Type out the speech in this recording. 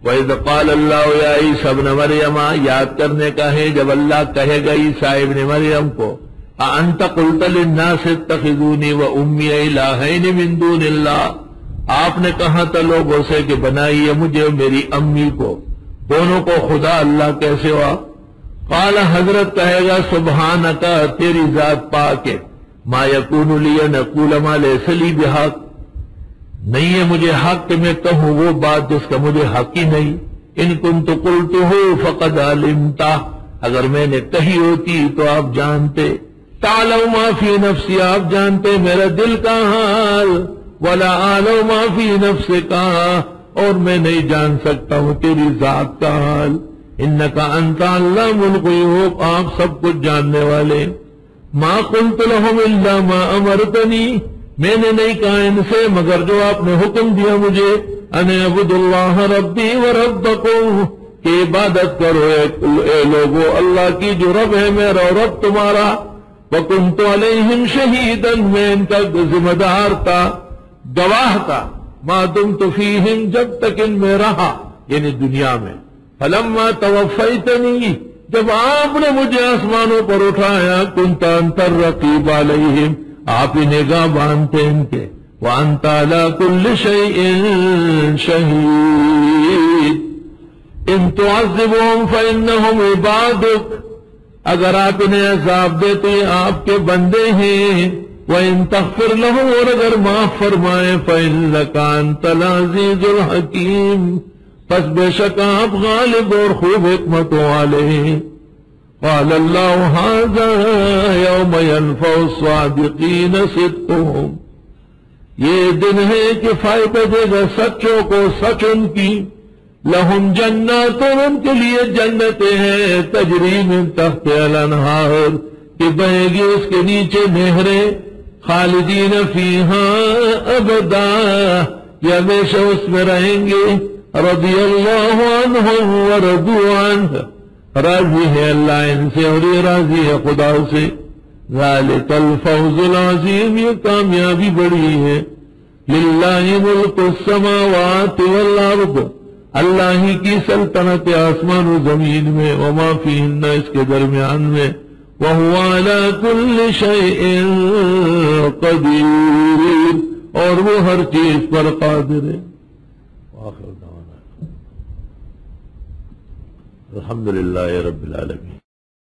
وَإِذْ قَالَ اللَّهُ يَا عِيسَى ابْنَ مَرْيَمَ، یاد کرنے کا ہے جب اللہ کہے گا عیسیٰ ابن مریم کو، أَأَنْتَ قُلْتَ لِلنَّاسِ اتَّخِذُونِي وَأُمِّيَ إِلَٰهَيْنِ مِن دُونِ اللَّهِ، آپ نے کہا تھا لوگوں سے کہ بنائیے مجھے اور میری امی کو، دونوں کو خدا اللہ کیسے ہوا؟ قال، حضرت کہے گا سبحانک، تیری ذات پاک ہے، ما یکون لی ان اقول ما لیس لی بحق، نہیں ہے مجھے حق کہ میں کہوں وہ بات جس کا مجھے حق ہی نہیں، ان کنت قلتہ فقد علمتہ، اگر میں نے کہی ہوتی تو آپ جانتے، تعلم ما فی نفسی، آپ جانتے میرا دل کا حال، ولا اعلم ما فی نفسک، اور میں نہیں جان سکتا ہوں تیری ذات کا حال، انک انت علام الغیوب، آپ سب کچھ جاننے والے، ما قلت لهم الا ما امرتنی، میں نے نہیں کہا ان سے مگر جو آپ نے حکم دیا مجھے، ان اعبدوا اللہ ربی وربکم، کہ عبادت کرو اے لوگو اللہ کی جو رب ہے میرا اور رب تمہارا، وکنت علیہم شہیدا، میں ان کا ذمہ دار تھا، گواہ تھا، ما دمت فیہم، جب تک ان میں رہا یعنی دنیا میں، فلما توفیتنی، جب آپ نے مجھے آسمانوں پر اٹھایا، کنت انت الرقیب علیہم، آپ ہی نگاہ باندھتے ان کے، وانت علی کل شیء شہید، ان تعذبهم فانہم عبادک، اگر آپ انہیں عذاب دے تو یہ آپ کے بندے ہیں، وَإِن تَغْفِرْ لَهُمْ، اور اگر معاف فرمائے، فَإِنَّكَ أَنْتَ الْعَزِيزُ الْحَكِيمُ، پس بے شک آپ غالب اور خوب حکمت والے ہیں۔ قال اللہ ھذا یوم ينفع الصادقین صدقهم، یہ دن ہے کہ فائدہ دے گا سچوں کو سچ ان کی، لہم جنات، ان کے لیے جنتیں ہیں، تجری من تحت الانہار، کہ بہے گی اس کے نیچے نہریں، خالدین فیہا ابدا، یہ ہمیشہ اس میں رہیں گے، رضی اللہ عنہم ورضوا عنہ، راضی ہے اللہ ان سے اور یہ راضی ہے خدا سے، ذالک الفوز العظیم، یہ کامیابی بڑی ہے، للہ ملک السماوات والارض، اللہ ہی کی سلطنت آسمان و زمین میں، وما فیہن، اس کے درمیان میں، وہو علی کل شیء قدیر، اور وہ ہر چیز پر قادر ہے۔ آخر دعوانا الحمدللہ رب العالمین۔